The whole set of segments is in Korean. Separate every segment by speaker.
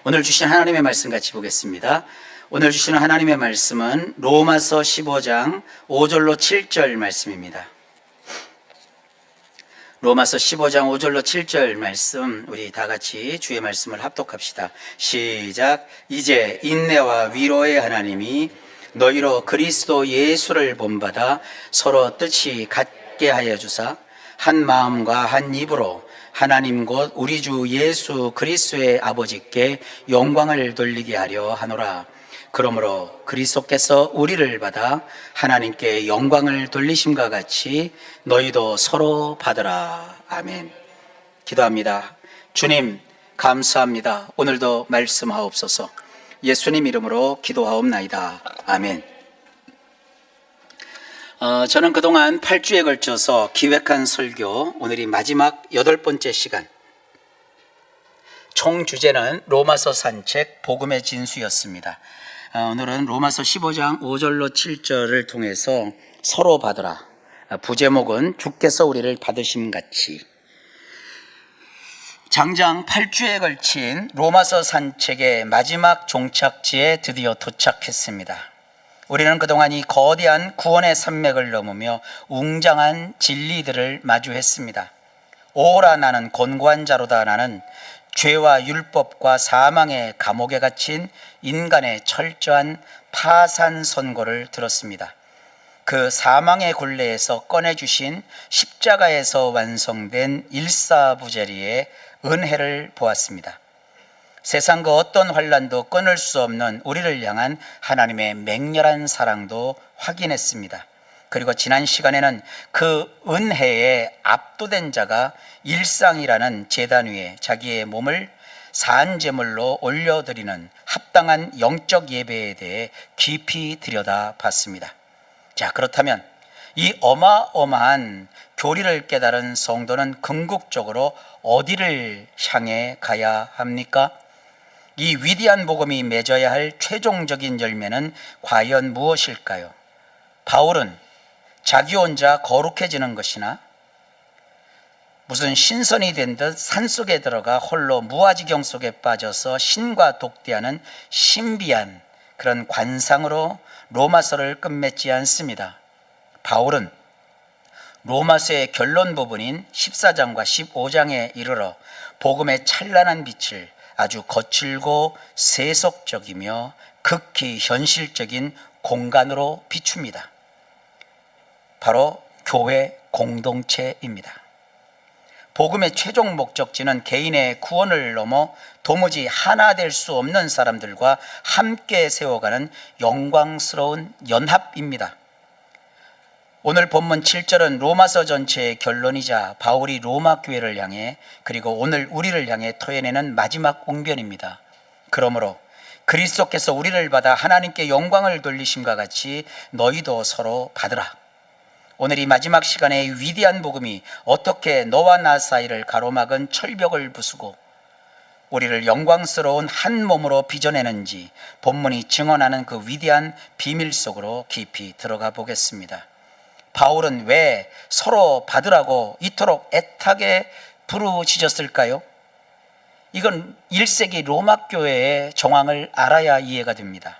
Speaker 1: 오늘 주신 하나님의 말씀 같이 보겠습니다. 오늘 주시는 하나님의 말씀은 로마서 15장 5절로 7절 말씀입니다. 로마서 15장 5절로 7절 말씀, 우리 다 같이 주의 말씀을 합독합시다. 시작. 이제 인내와 위로의 하나님이 너희로 그리스도 예수를 본받아 서로 뜻이 같게 하여 주사 한 마음과 한 입으로 하나님 곧 우리 주 예수 그리스도의 아버지께 영광을 돌리게 하려 하노라. 그러므로 그리스도께서 우리를 받아 하나님께 영광을 돌리심과 같이 너희도 서로 받으라. 아멘. 기도합니다. 주님, 감사합니다. 오늘도 말씀하옵소서. 예수님 이름으로 기도하옵나이다. 아멘. 저는 그동안 8주에 걸쳐서 기획한 설교, 오늘이 마지막 8번째 시간. 총 주제는 로마서 산책, 복음의 진수였습니다. 오늘은 로마서 15장 5절로 7절을 통해서 서로 받으라. 부제목은 주께서 우리를 받으심같이. 장장 8주에 걸친 로마서 산책의 마지막 종착지에 드디어 도착했습니다. 우리는 그동안 이 거대한 구원의 산맥을 넘으며 웅장한 진리들을 마주했습니다. 오라 나는 곤고한 자로다. 나는 죄와 율법과 사망의 감옥에 갇힌 인간의 철저한 파산 선고를 들었습니다. 그 사망의 굴레에서 꺼내주신 십자가에서 완성된 일사부재리의 은혜를 보았습니다. 세상 그 어떤 환난도 끊을 수 없는 우리를 향한 하나님의 맹렬한 사랑도 확인했습니다. 그리고 지난 시간에는 그 은혜에 압도된 자가 일상이라는 제단 위에 자기의 몸을 산제물로 올려드리는 합당한 영적 예배에 대해 깊이 들여다봤습니다. 자, 그렇다면 이 어마어마한 교리를 깨달은 성도는 궁극적으로 어디를 향해 가야 합니까? 이 위대한 복음이 맺어야 할 최종적인 열매는 과연 무엇일까요? 바울은 자기 혼자 거룩해지는 것이나 무슨 신선이 된 듯 산속에 들어가 홀로 무아지경 속에 빠져서 신과 독대하는 신비한 그런 관상으로 로마서를 끝맺지 않습니다. 바울은 로마서의 결론 부분인 14장과 15장에 이르러 복음의 찬란한 빛을 아주 거칠고 세속적이며 극히 현실적인 공간으로 비춥니다. 바로 교회 공동체입니다. 복음의 최종 목적지는 개인의 구원을 넘어 도무지 하나 될 수 없는 사람들과 함께 세워가는 영광스러운 연합입니다. 오늘 본문 7절은 로마서 전체의 결론이자 바울이 로마 교회를 향해 그리고 오늘 우리를 향해 토해내는 마지막 웅변입니다. 그러므로 그리스도께서 우리를 받아 하나님께 영광을 돌리심과 같이 너희도 서로 받으라. 오늘 이 마지막 시간에 위대한 복음이 어떻게 너와 나 사이를 가로막은 철벽을 부수고 우리를 영광스러운 한 몸으로 빚어내는지 본문이 증언하는 그 위대한 비밀 속으로 깊이 들어가 보겠습니다. 바울은 왜 서로 받으라고 이토록 애타게 부르짖었을까요? 이건 1세기 로마 교회의 정황을 알아야 이해가 됩니다.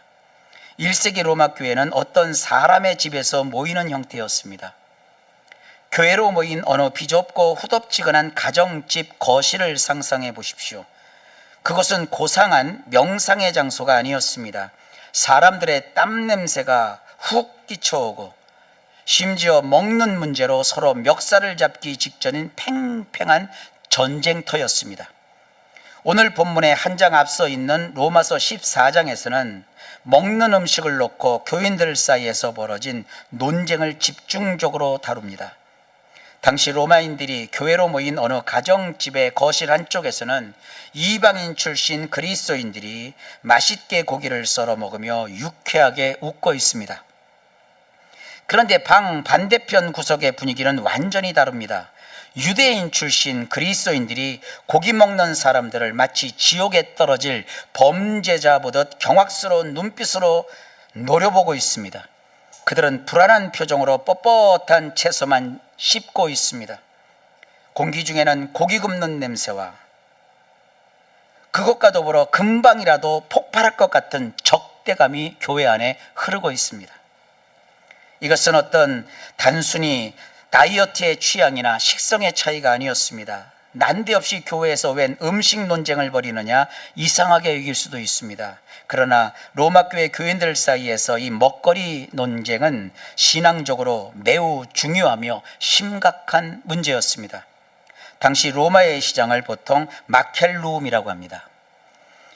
Speaker 1: 1세기 로마 교회는 어떤 사람의 집에서 모이는 형태였습니다. 교회로 모인 어느 비좁고 후덥지근한 가정집 거실을 상상해 보십시오. 그것은 고상한 명상의 장소가 아니었습니다. 사람들의 땀 냄새가 훅 끼쳐오고 심지어 먹는 문제로 서로 멱살을 잡기 직전인 팽팽한 전쟁터였습니다. 오늘 본문의 한 장 앞서 있는 로마서 14장에서는 먹는 음식을 놓고 교인들 사이에서 벌어진 논쟁을 집중적으로 다룹니다. 당시 로마인들이 교회로 모인 어느 가정집의 거실 한쪽에서는 이방인 출신 그리스도인들이 맛있게 고기를 썰어 먹으며 유쾌하게 웃고 있습니다. 그런데 방 반대편 구석의 분위기는 완전히 다릅니다. 유대인 출신 그리스도인들이 고기 먹는 사람들을 마치 지옥에 떨어질 범죄자 보듯 경악스러운 눈빛으로 노려보고 있습니다. 그들은 불안한 표정으로 뻣뻣한 채소만 씹고 있습니다. 공기 중에는 고기 굽는 냄새와 그것과 더불어 금방이라도 폭발할 것 같은 적대감이 교회 안에 흐르고 있습니다. 이것은 어떤 단순히 다이어트의 취향이나 식성의 차이가 아니었습니다. 난데없이 교회에서 웬 음식 논쟁을 벌이느냐 이상하게 여길 수도 있습니다. 그러나 로마 교회 교인들 사이에서 이 먹거리 논쟁은 신앙적으로 매우 중요하며 심각한 문제였습니다. 당시 로마의 시장을 보통 마켈룸이라고 합니다.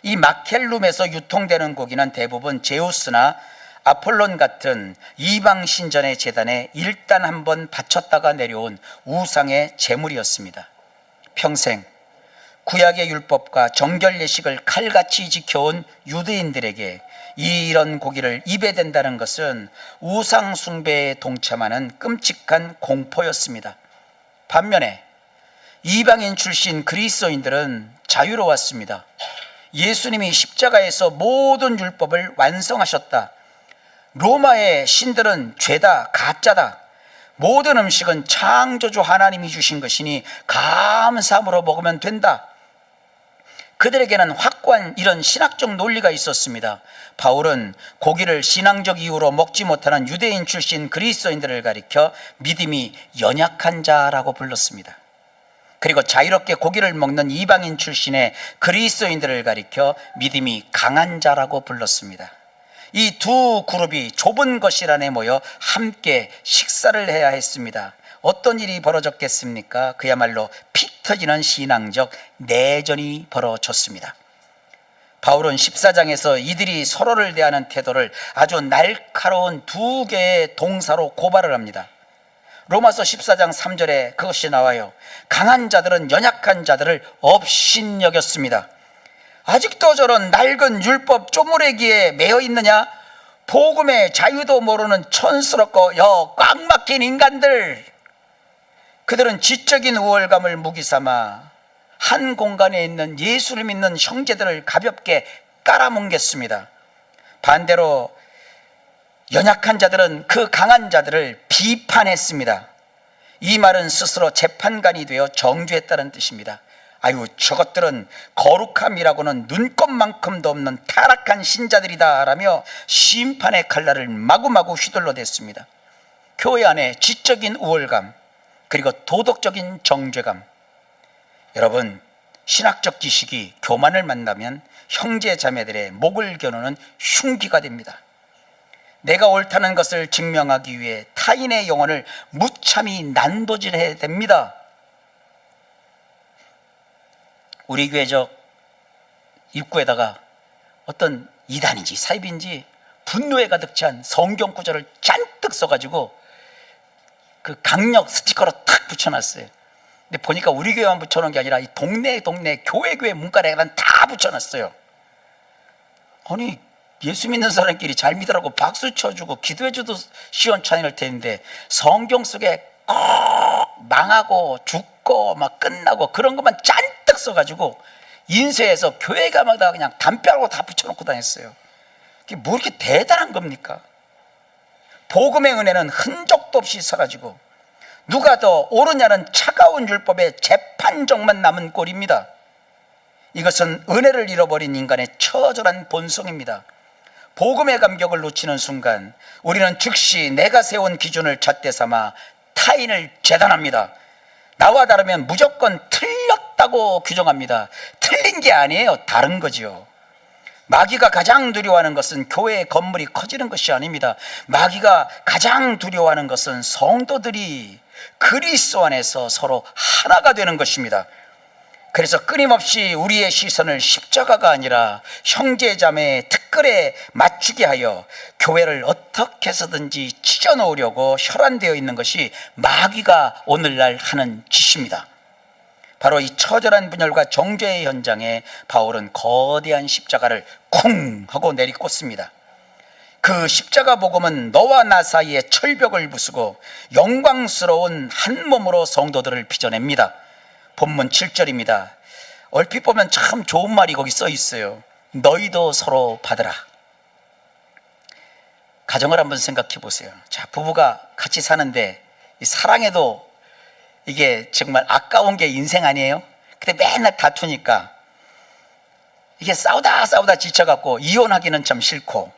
Speaker 1: 이 마켈룸에서 유통되는 고기는 대부분 제우스나 아폴론 같은 이방 신전의 제단에 일단 한번 바쳤다가 내려온 우상의 제물이었습니다. 평생 구약의 율법과 정결 예식을 칼같이 지켜온 유대인들에게 이런 고기를 입에 댄다는 것은 우상 숭배에 동참하는 끔찍한 공포였습니다. 반면에 이방인 출신 그리스도인들은 자유로웠습니다. 예수님이 십자가에서 모든 율법을 완성하셨다. 로마의 신들은 죄다, 가짜다. 모든 음식은 창조주 하나님이 주신 것이니 감사함으로 먹으면 된다. 그들에게는 확고한 이런 신학적 논리가 있었습니다. 바울은 고기를 신앙적 이유로 먹지 못하는 유대인 출신 그리스도인들을 가리켜 믿음이 연약한 자라고 불렀습니다. 그리고 자유롭게 고기를 먹는 이방인 출신의 그리스도인들을 가리켜 믿음이 강한 자라고 불렀습니다. 이 두 그룹이 좁은 거실 안에 모여 함께 식사를 해야 했습니다. 어떤 일이 벌어졌겠습니까? 그야말로 피 터지는 신앙적 내전이 벌어졌습니다. 바울은 14장에서 이들이 서로를 대하는 태도를 아주 날카로운 두 개의 동사로 고발을 합니다. 로마서 14장 3절에 그것이 나와요. 강한 자들은 연약한 자들을 업신여겼습니다. 아직도 저런 낡은 율법 쪼무레기에 매여 있느냐? 복음의 자유도 모르는 촌스럽고 꽉 막힌 인간들. 그들은 지적인 우월감을 무기 삼아 한 공간에 있는 예수를 믿는 형제들을 가볍게 깔아뭉갰습니다. 반대로 연약한 자들은 그 강한 자들을 비판했습니다. 이 말은 스스로 재판관이 되어 정죄했다는 뜻입니다. 아유, 저것들은 거룩함이라고는 눈꼽만큼도 없는 타락한 신자들이다 라며 심판의 칼날을 마구마구 휘둘러댔습니다. 교회 안에 지적인 우월감 그리고 도덕적인 정죄감. 여러분, 신학적 지식이 교만을 만나면 형제 자매들의 목을 겨누는 흉기가 됩니다. 내가 옳다는 것을 증명하기 위해 타인의 영혼을 무참히 난도질해야 됩니다. 우리 교회적 입구에다가 어떤 이단인지 사입인지 분노에 가득 찬 성경 구절을 잔뜩 써가지고 그 강력 스티커로 탁 붙여놨어요. 근데 보니까 우리 교회만 붙여놓은 게 아니라 이 동네 교회 문간에는 다 붙여놨어요. 아니, 예수 믿는 사람끼리 잘 믿으라고 박수 쳐주고 기도해줘도 시원찮을 텐데 성경 속에 꼭 망하고 죽고 막 끝나고 그런 것만 잔뜩 써가지고 인쇄해서 교회가마다 그냥 담벼락으로 다 붙여놓고 다녔어요. 이게 뭐 이렇게 대단한 겁니까? 복음의 은혜는 흔적도 없이 사라지고 누가 더 옳으냐는 차가운 율법의 재판정만 남은 꼴입니다. 이것은 은혜를 잃어버린 인간의 처절한 본성입니다. 복음의 감격을 놓치는 순간 우리는 즉시 내가 세운 기준을 잣대 삼아 타인을 재단합니다. 나와 다르면 무조건 틀렸다고 규정합니다. 틀린 게 아니에요. 다른 거죠. 마귀가 가장 두려워하는 것은 교회의 건물이 커지는 것이 아닙니다. 마귀가 가장 두려워하는 것은 성도들이 그리스도 안에서 서로 하나가 되는 것입니다. 그래서 끊임없이 우리의 시선을 십자가가 아니라 형제자매의 특글에 맞추게 하여 교회를 어떻게 해서든지 찢어놓으려고 혈안되어 있는 것이 마귀가 오늘날 하는 짓입니다. 바로 이 처절한 분열과 정죄의 현장에 바울은 거대한 십자가를 쿵 하고 내리꽂습니다. 그 십자가 복음은 너와 나 사이에 철벽을 부수고 영광스러운 한 몸으로 성도들을 빚어냅니다. 본문 7절입니다. 얼핏 보면 참 좋은 말이 거기 써 있어요. 너희도 서로 받으라. 가정을 한번 생각해 보세요. 자, 부부가 같이 사는데 이 사랑해도 이게 정말 아까운 게 인생 아니에요? 근데 맨날 다투니까 이게 싸우다 지쳐갖고 이혼하기는 참 싫고,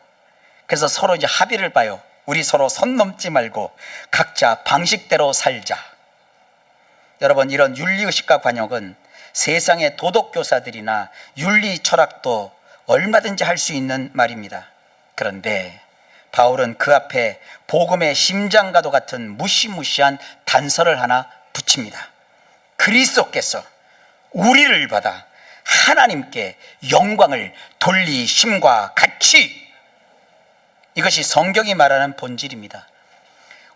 Speaker 1: 그래서 서로 이제 합의를 봐요. 우리 서로 선 넘지 말고 각자 방식대로 살자. 여러분, 이런 윤리의식과 관용은 세상의 도덕교사들이나 윤리 철학도 얼마든지 할 수 있는 말입니다. 그런데 바울은 그 앞에 복음의 심장과도 같은 무시무시한 단서를 하나 붙입니다. 그리스도께서 우리를 받아 하나님께 영광을 돌리심과 같이. 이것이 성경이 말하는 본질입니다.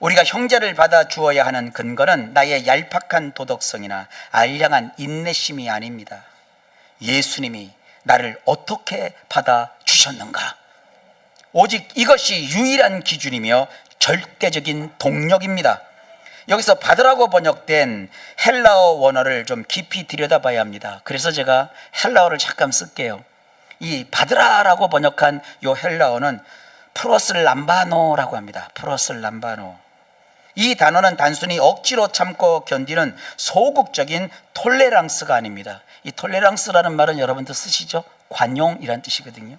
Speaker 1: 우리가 형제를 받아 주어야 하는 근거는 나의 얄팍한 도덕성이나 알량한 인내심이 아닙니다. 예수님이 나를 어떻게 받아 주셨는가? 오직 이것이 유일한 기준이며 절대적인 동력입니다. 여기서 받으라고 번역된 헬라어 원어를 좀 깊이 들여다봐야 합니다. 그래서 제가 헬라어를 잠깐 쓸게요. 이 받으라라고 번역한 이 헬라어는 프로슬람바노라고 합니다. 프로슬람바노. 이 단어는 단순히 억지로 참고 견디는 소극적인 톨레랑스가 아닙니다. 이 톨레랑스라는 말은 여러분도 쓰시죠? 관용이란 뜻이거든요.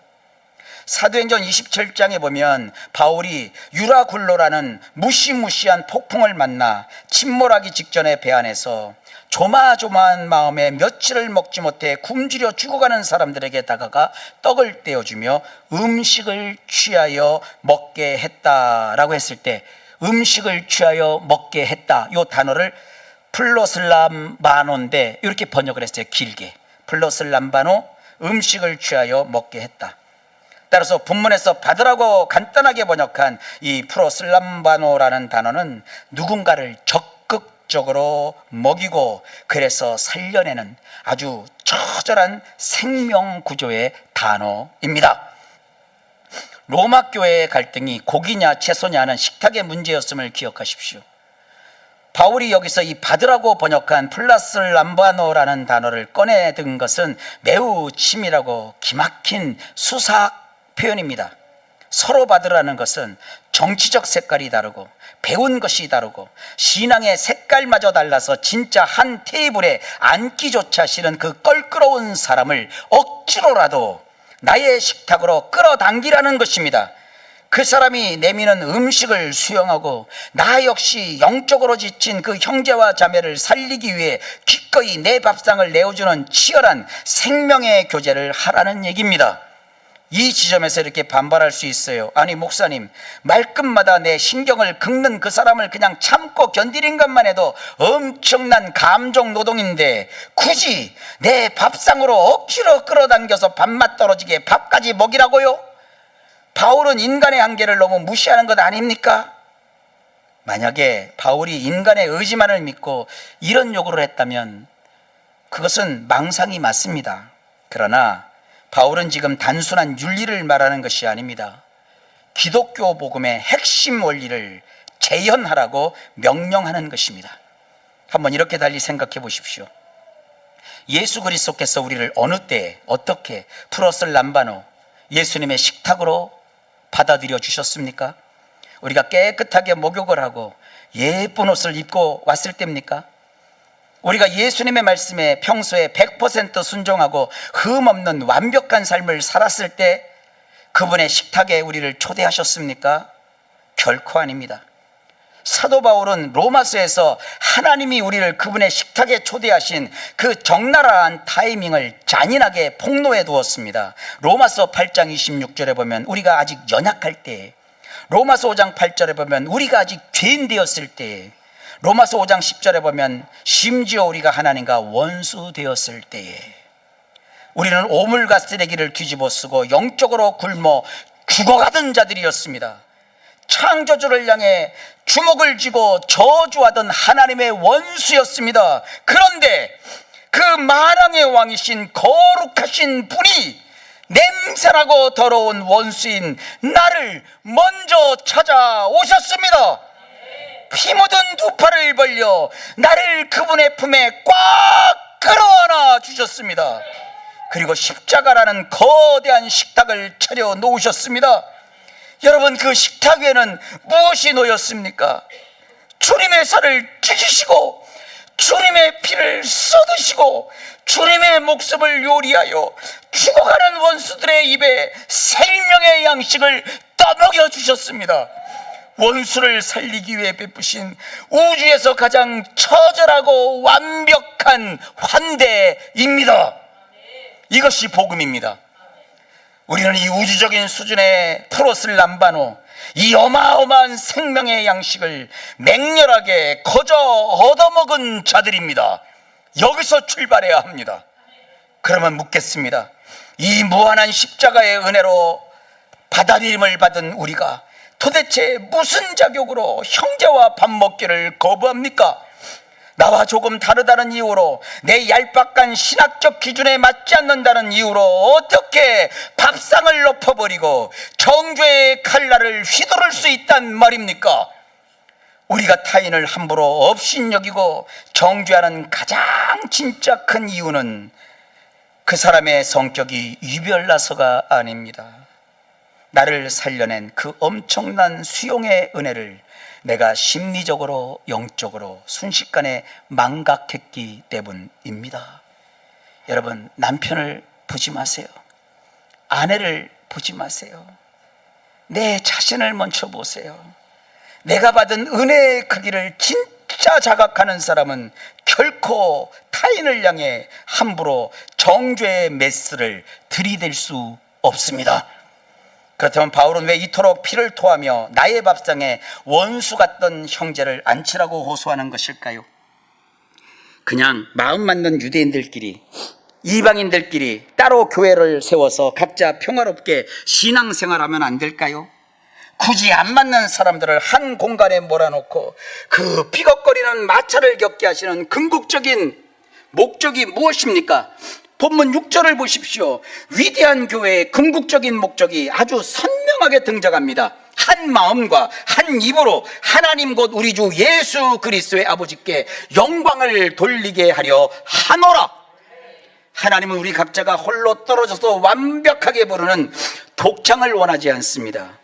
Speaker 1: 사도행전 27장에 보면 바울이 유라굴로라는 무시무시한 폭풍을 만나 침몰하기 직전의 배 안에서 조마조마한 마음에 며칠을 먹지 못해 굶주려 죽어가는 사람들에게 다가가 떡을 떼어주며 음식을 취하여 먹게 했다라고 했을 때, 음식을 취하여 먹게 했다, 이 단어를 플로슬람바노인데 이렇게 번역을 했어요. 길게 플로슬람바노, 음식을 취하여 먹게 했다. 따라서 본문에서 받으라고 간단하게 번역한 이 프로슬람바노라는 단어는 누군가를 적극적으로 먹이고 그래서 살려내는 아주 처절한 생명 구조의 단어입니다. 로마 교회의 갈등이 고기냐 채소냐는 식탁의 문제였음을 기억하십시오. 바울이 여기서 이 받으라고 번역한 플라슬람바노라는 단어를 꺼내든 것은 매우 치밀하고 기막힌 수사학 표현입니다. 서로 받으라는 것은 정치적 색깔이 다르고 배운 것이 다르고 신앙의 색깔마저 달라서 진짜 한 테이블에 앉기조차 싫은 그 껄끄러운 사람을 억지로라도 나의 식탁으로 끌어당기라는 것입니다. 그 사람이 내미는 음식을 수용하고 나 역시 영적으로 지친 그 형제와 자매를 살리기 위해 기꺼이 내 밥상을 내어주는 치열한 생명의 교제를 하라는 얘기입니다. 이 지점에서 이렇게 반발할 수 있어요. 아니 목사님, 말끝마다 내 신경을 긁는 그 사람을 그냥 참고 견디는 것만 해도 엄청난 감정 노동인데 굳이 내 밥상으로 억지로 끌어당겨서 밥맛 떨어지게 밥까지 먹이라고요? 바울은 인간의 한계를 너무 무시하는 것 아닙니까? 만약에 바울이 인간의 의지만을 믿고 이런 요구를 했다면 그것은 망상이 맞습니다. 그러나 바울은 지금 단순한 윤리를 말하는 것이 아닙니다. 기독교 복음의 핵심 원리를 재현하라고 명령하는 것입니다. 한번 이렇게 달리 생각해 보십시오. 예수 그리스도께서 우리를 어느 때에 어떻게 프로슬람바노, 예수님의 식탁으로 받아들여 주셨습니까? 우리가 깨끗하게 목욕을 하고 예쁜 옷을 입고 왔을 때입니까? 우리가 예수님의 말씀에 평소에 100% 순종하고 흠없는 완벽한 삶을 살았을 때 그분의 식탁에 우리를 초대하셨습니까? 결코 아닙니다. 사도 바울은 로마서에서 하나님이 우리를 그분의 식탁에 초대하신 그 적나라한 타이밍을 잔인하게 폭로해 두었습니다. 로마서 8장 26절에 보면 우리가 아직 연약할 때, 로마서 5장 8절에 보면 우리가 아직 죄인 되었을 때, 로마서 5장 10절에 보면 심지어 우리가 하나님과 원수 되었을 때에 우리는 오물과 쓰레기를 뒤집어 쓰고 영적으로 굶어 죽어가던 자들이었습니다. 창조주를 향해 주먹을 쥐고 저주하던 하나님의 원수였습니다. 그런데 그 만왕의 왕이신 거룩하신 분이 냄새나고 더러운 원수인 나를 먼저 찾아오셨습니다. 피 묻은 두 팔을 벌려 나를 그분의 품에 꽉 끌어안아 주셨습니다. 그리고 십자가라는 거대한 식탁을 차려 놓으셨습니다. 여러분, 그 식탁 위에는 무엇이 놓였습니까? 주님의 살을 찢으시고 주님의 피를 쏟으시고 주님의 목숨을 요리하여 죽어가는 원수들의 입에 생명의 양식을 떠먹여 주셨습니다. 원수를 살리기 위해 베푸신 우주에서 가장 처절하고 완벽한 환대입니다. 이것이 복음입니다. 우리는 이 우주적인 수준의 프로스 람바노, 이 어마어마한 생명의 양식을 맹렬하게 거저 얻어먹은 자들입니다. 여기서 출발해야 합니다. 그러면 묻겠습니다. 이 무한한 십자가의 은혜로 받아들임을 받은 우리가 도대체 무슨 자격으로 형제와 밥 먹기를 거부합니까? 나와 조금 다르다는 이유로, 내 얄팍한 신학적 기준에 맞지 않는다는 이유로 어떻게 밥상을 엎어버리고 정죄의 칼날을 휘두를 수 있단 말입니까? 우리가 타인을 함부로 업신여기고 정죄하는 가장 진짜 큰 이유는 그 사람의 성격이 유별나서가 아닙니다. 나를 살려낸 그 엄청난 수용의 은혜를 내가 심리적으로 영적으로 순식간에 망각했기 때문입니다. 여러분, 남편을 보지 마세요. 아내를 보지 마세요. 내 자신을 먼저 보세요. 내가 받은 은혜의 크기를 진짜 자각하는 사람은 결코 타인을 향해 함부로 정죄의 메스를 들이댈 수 없습니다. 그렇다면 바울은 왜 이토록 피를 토하며 나의 밥상에 원수 같던 형제를 앉히라고 호소하는 것일까요? 그냥 마음 맞는 유대인들끼리, 이방인들끼리 따로 교회를 세워서 각자 평화롭게 신앙생활하면 안 될까요? 굳이 안 맞는 사람들을 한 공간에 몰아놓고 그 삐걱거리는 마찰을 겪게 하시는 궁극적인 목적이 무엇입니까? 본문 6절을 보십시오. 위대한 교회의 궁극적인 목적이 아주 선명하게 등장합니다. 한 마음과 한 입으로 하나님 곧 우리 주 예수 그리스도의 아버지께 영광을 돌리게 하려 하노라. 하나님은 우리 각자가 홀로 떨어져서 완벽하게 부르는 독창을 원하지 않습니다.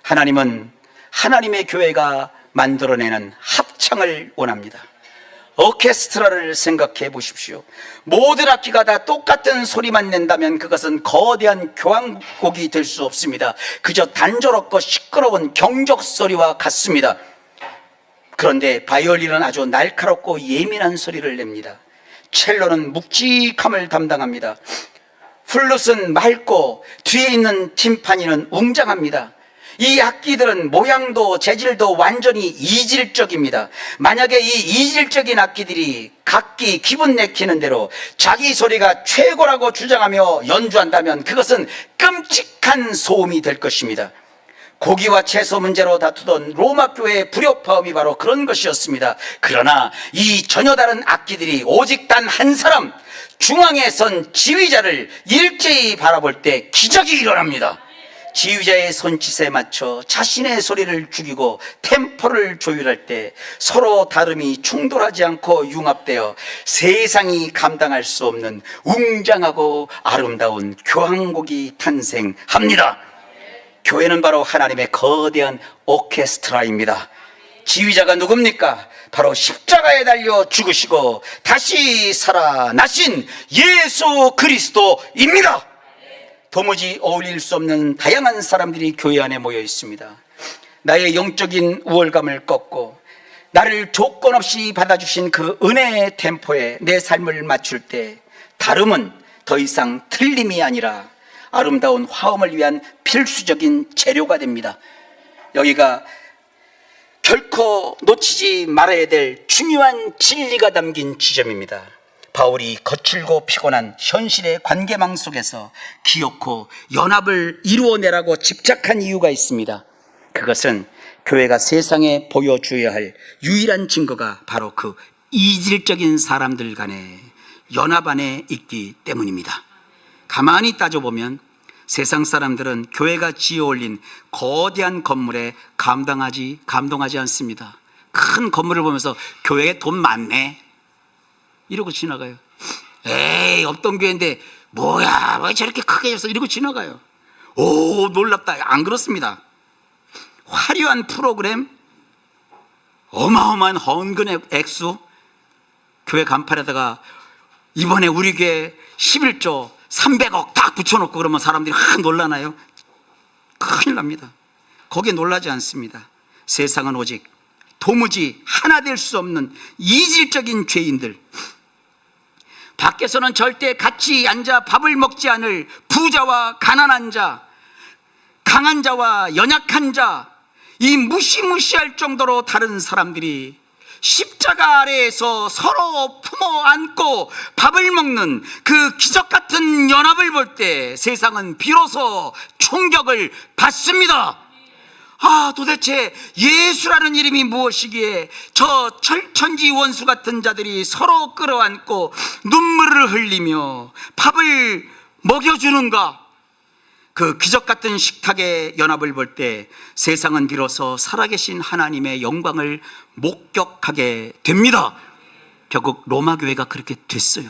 Speaker 1: 하나님은 하나님의 교회가 만들어내는 합창을 원합니다. 오케스트라를 생각해 보십시오. 모든 악기가 다 똑같은 소리만 낸다면 그것은 거대한 교향곡이 될 수 없습니다. 그저 단조롭고 시끄러운 경적 소리와 같습니다. 그런데 바이올린은 아주 날카롭고 예민한 소리를 냅니다. 첼로는 묵직함을 담당합니다. 플룻은 맑고 뒤에 있는 팀파니는 웅장합니다. 이 악기들은 모양도 재질도 완전히 이질적입니다. 만약에 이 이질적인 악기들이 각기 기분 내키는 대로 자기 소리가 최고라고 주장하며 연주한다면 그것은 끔찍한 소음이 될 것입니다. 고기와 채소 문제로 다투던 로마 교회의 불협화음이 바로 그런 것이었습니다. 그러나 이 전혀 다른 악기들이 오직 단 한 사람, 중앙에 선 지휘자를 일제히 바라볼 때 기적이 일어납니다. 지휘자의 손짓에 맞춰 자신의 소리를 죽이고 템포를 조율할 때 서로 다름이 충돌하지 않고 융합되어 세상이 감당할 수 없는 웅장하고 아름다운 교향곡이 탄생합니다. 교회는 바로 하나님의 거대한 오케스트라입니다. 지휘자가 누굽니까? 바로 십자가에 달려 죽으시고 다시 살아나신 예수 그리스도입니다. 도무지 어울릴 수 없는 다양한 사람들이 교회 안에 모여 있습니다. 나의 영적인 우월감을 꺾고 나를 조건 없이 받아주신 그 은혜의 템포에 내 삶을 맞출 때 다름은 더 이상 틀림이 아니라 아름다운 화음을 위한 필수적인 재료가 됩니다. 여기가 결코 놓치지 말아야 될 중요한 진리가 담긴 지점입니다. 바울이 거칠고 피곤한 현실의 관계망 속에서 기어코 연합을 이루어내라고 집착한 이유가 있습니다. 그것은 교회가 세상에 보여줘야 할 유일한 증거가 바로 그 이질적인 사람들 간의 연합 안에 있기 때문입니다. 가만히 따져보면 세상 사람들은 교회가 지어올린 거대한 건물에 감동하지 않습니다. 큰 건물을 보면서 교회에 돈 많네 이러고 지나가요. 에이, 없던 교회인데 뭐야, 왜 저렇게 크게 졌어 이러고 지나가요. 오, 놀랍다. 안 그렇습니다. 화려한 프로그램, 어마어마한 헌금의 액수, 교회 간판에다가 이번에 우리 교회 11조 300억 딱 붙여놓고 그러면 사람들이 놀라나요? 큰일 납니다. 거기에 놀라지 않습니다. 세상은 오직 도무지 하나 될 수 없는 이질적인 죄인들, 밖에서는 절대 같이 앉아 밥을 먹지 않을 부자와 가난한 자, 강한 자와 연약한 자, 이 무시무시할 정도로 다른 사람들이 십자가 아래에서 서로 품어 안고 밥을 먹는 그 기적 같은 연합을 볼 때 세상은 비로소 충격을 받습니다. 도대체 예수라는 이름이 무엇이기에 저 철천지 원수 같은 자들이 서로 끌어안고 눈물을 흘리며 밥을 먹여주는가? 그 기적 같은 식탁의 연합을 볼 때 세상은 비로소 살아계신 하나님의 영광을 목격하게 됩니다. 결국 로마 교회가 그렇게 됐어요.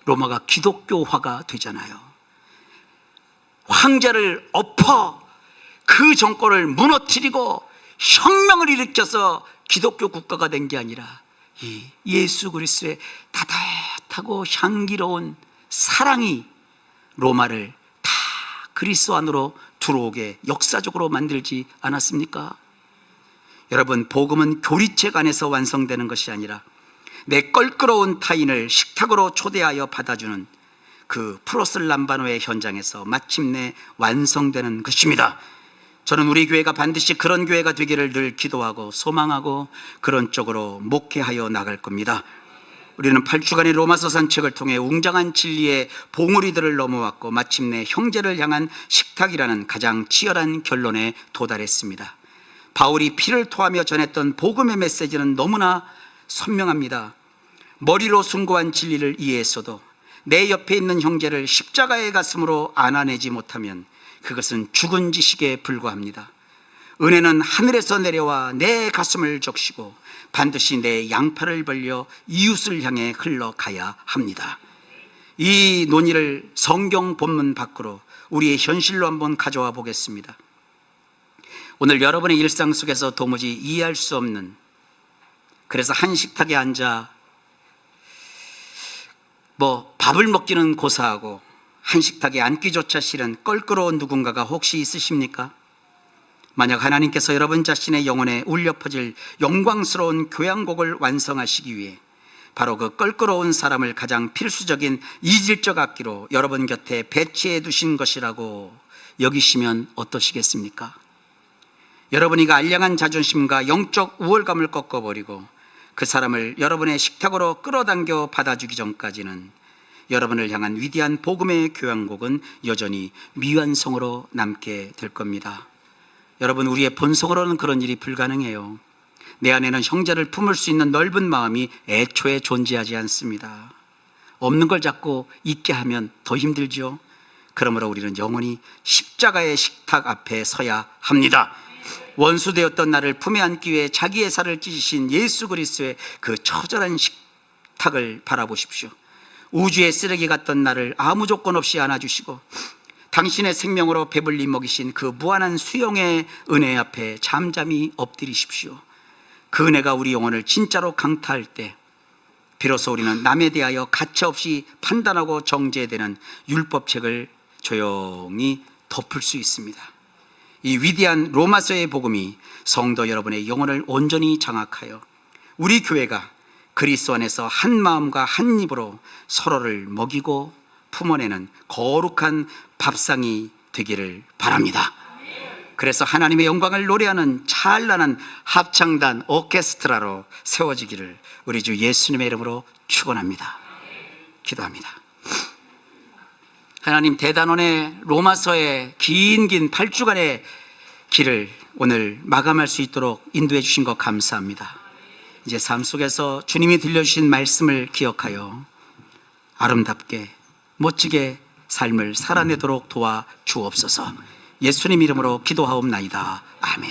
Speaker 1: 로마가 기독교화가 되잖아요. 황제를 엎어 그 정권을 무너뜨리고 혁명을 일으켜서 기독교 국가가 된 게 아니라 이 예수 그리스도의 따뜻하고 향기로운 사랑이 로마를 다 그리스도 안으로 들어오게 역사적으로 만들지 않았습니까? 여러분, 복음은 교리책 안에서 완성되는 것이 아니라 내 껄끄러운 타인을 식탁으로 초대하여 받아주는 그 프로슬람바노의 현장에서 마침내 완성되는 것입니다. 저는 우리 교회가 반드시 그런 교회가 되기를 늘 기도하고 소망하고 그런 쪽으로 목회하여 나갈 겁니다. 우리는 8주간의 로마서 산책을 통해 웅장한 진리의 봉우리들을 넘어왔고 마침내 형제를 향한 식탁이라는 가장 치열한 결론에 도달했습니다. 바울이 피를 토하며 전했던 복음의 메시지는 너무나 선명합니다. 머리로 숭고한 진리를 이해했어도 내 옆에 있는 형제를 십자가의 가슴으로 안아내지 못하면 그것은 죽은 지식에 불과합니다. 은혜는 하늘에서 내려와 내 가슴을 적시고 반드시 내 양팔을 벌려 이웃을 향해 흘러가야 합니다. 이 논의를 성경 본문 밖으로 우리의 현실로 한번 가져와 보겠습니다. 오늘 여러분의 일상 속에서 도무지 이해할 수 없는, 그래서 한 식탁에 앉아 밥을 먹기는 고사하고 한 식탁에 앉기조차 싫은 껄끄러운 누군가가 혹시 있으십니까? 만약 하나님께서 여러분 자신의 영혼에 울려 퍼질 영광스러운 교향곡을 완성하시기 위해 바로 그 껄끄러운 사람을 가장 필수적인 이질적 악기로 여러분 곁에 배치해 두신 것이라고 여기시면 어떠시겠습니까? 여러분이 그 알량한 자존심과 영적 우월감을 꺾어버리고 그 사람을 여러분의 식탁으로 끌어당겨 받아주기 전까지는 여러분을 향한 위대한 복음의 교향곡은 여전히 미완성으로 남게 될 겁니다. 여러분, 우리의 본성으로는 그런 일이 불가능해요. 내 안에는 형제를 품을 수 있는 넓은 마음이 애초에 존재하지 않습니다. 없는 걸 자꾸 있게 하면 더 힘들죠. 그러므로 우리는 영원히 십자가의 식탁 앞에 서야 합니다. 원수되었던 나를 품에 안기 위해 자기의 살을 찢으신 예수 그리스도의 그 처절한 식탁을 바라보십시오. 우주의 쓰레기 같던 나를 아무 조건 없이 안아주시고 당신의 생명으로 배불리 먹이신 그 무한한 수용의 은혜 앞에 잠잠히 엎드리십시오. 그 은혜가 우리 영혼을 진짜로 강타할 때 비로소 우리는 남에 대하여 가차없이 판단하고 정죄되는 율법책을 조용히 덮을 수 있습니다. 이 위대한 로마서의 복음이 성도 여러분의 영혼을 온전히 장악하여 우리 교회가 그리스도 안에서 한 마음과 한 입으로 서로를 먹이고 품어내는 거룩한 밥상이 되기를 바랍니다. 그래서 하나님의 영광을 노래하는 찬란한 합창단 오케스트라로 세워지기를 우리 주 예수님의 이름으로 축원합니다. 기도합니다. 하나님, 대단원의 로마서의 긴 8주간의 길을 오늘 마감할 수 있도록 인도해 주신 것 감사합니다. 이제 삶 속에서 주님이 들려주신 말씀을 기억하여 아름답게 멋지게 삶을 살아내도록 도와 주옵소서. 예수님 이름으로 기도하옵나이다. 아멘.